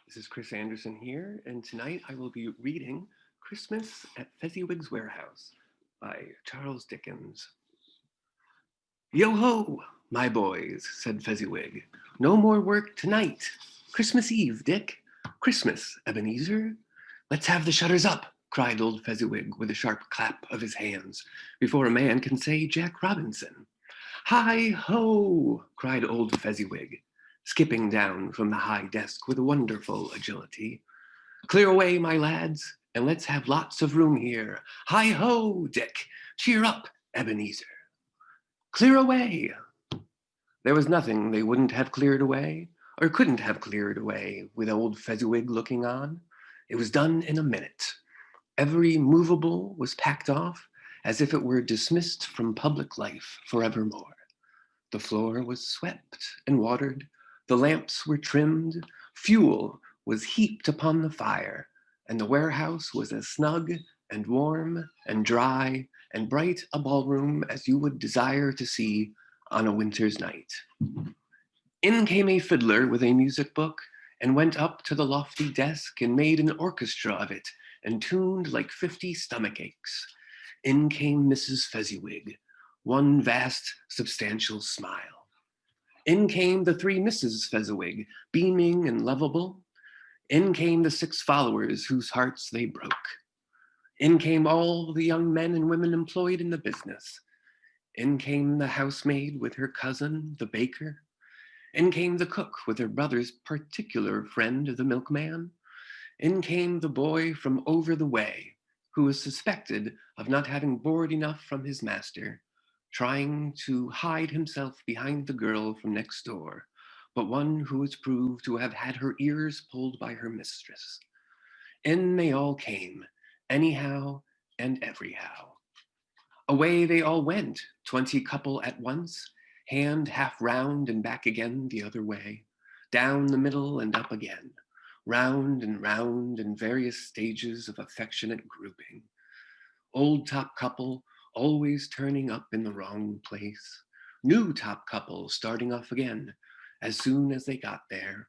This is Kris Anderson here, and tonight I will be reading Christmas at Fezziwig's Warehouse by Charles Dickens. Yo ho, my boys, said Fezziwig. No more work tonight. Christmas Eve, Dick. Christmas, Ebenezer. Let's have the shutters up, cried old Fezziwig with a sharp clap of his hands, before a man can say Jack Robinson. Hi ho, cried old Fezziwig, skipping down from the high desk with a wonderful agility. Clear away, my lads, and let's have lots of room here. Hi ho, Dick. Cheer up, Ebenezer. Clear away. There was nothing they wouldn't have cleared away, or couldn't have cleared away, with old Fezziwig looking on. It was done in a minute. Every movable was packed off, as if it were dismissed from public life forevermore. The floor was swept and watered, the lamps were trimmed, fuel was heaped upon the fire, and the warehouse was as snug and warm and dry and bright a ballroom as you would desire to see on a winter's night. In came a fiddler with a music book and went up to the lofty desk and made an orchestra of it and tuned like 50 stomach aches. In came Mrs. Fezziwig, one vast, substantial smile. In came the three Misses Fezziwig, beaming and lovable. In came the 6 followers whose hearts they broke. In came all the young men and women employed in the business. In came the housemaid with her cousin, the baker. In came the cook with her brother's particular friend, the milkman. In came the boy from over the way, who was suspected of not having board enough from his master, trying to hide himself behind the girl from next door, but one who was proved to have had her ears pulled by her mistress. In they all came, anyhow and everyhow. Away they all went, 20 couple at once, hand half round and back again the other way, down the middle and up again, round and round in various stages of affectionate grouping. Old top couple always turning up in the wrong place. New top couple starting off again as soon as they got there.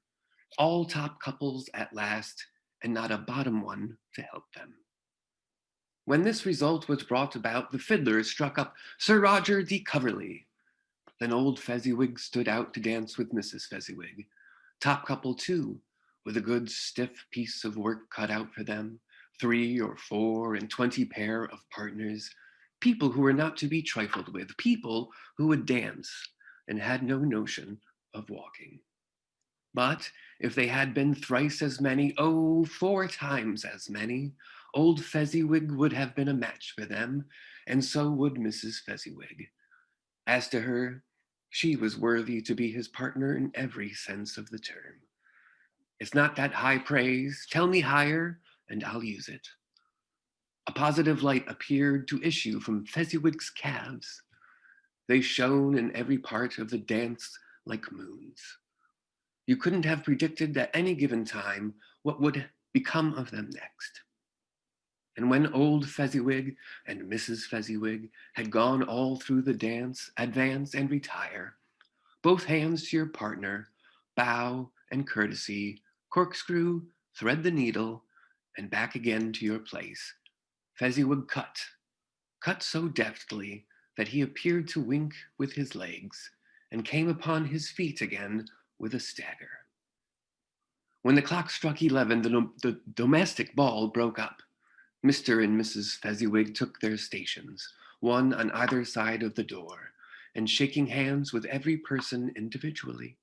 All top couples at last, and not a bottom one to help them. When this result was brought about, the fiddler struck up Sir Roger de Coverley. Then old Fezziwig stood out to dance with Mrs. Fezziwig. Top couple too, with a good stiff piece of work cut out for them, 3 or 4 and 20 pair of partners, people who were not to be trifled with, people who would dance and had no notion of walking. But if they had been thrice as many, oh, 4 times as many, old Fezziwig would have been a match for them, and so would Mrs. Fezziwig. As to her, she was worthy to be his partner in every sense of the term. It's not that high praise. Tell me higher, and I'll use it. A positive light appeared to issue from Fezziwig's calves. They shone in every part of the dance like moons. You couldn't have predicted at any given time what would become of them next. And when old Fezziwig and Mrs. Fezziwig had gone all through the dance, advance and retire, both hands to your partner, bow and courtesy, corkscrew, thread the needle, and back again to your place, Fezziwig cut so deftly that he appeared to wink with his legs, and came upon his feet again with a stagger. When the clock struck 11, the domestic ball broke up. Mr. and Mrs. Fezziwig took their stations, one on either side of the door, and shaking hands with every person individually,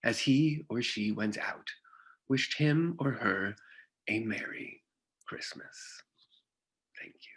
as he or she went out, wished him or her a Merry Christmas. Thank you.